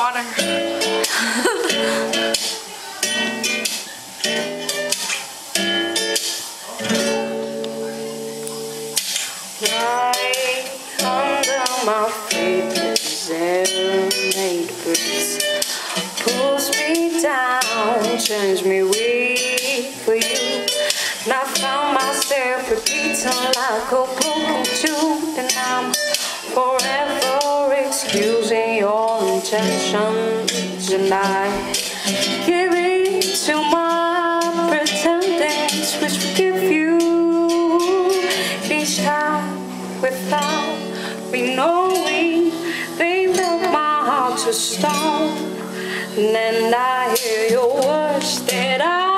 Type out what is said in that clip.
water. Right under my feet, this air-made breeze pulls me down, turns me weak for you. And I found myself repeating like a broken tune, and I'm forever excusing your intentions, and I give in to my pretendings, which forgive you each time without me knowing. They melt my heart to stone, and then I hear your words that I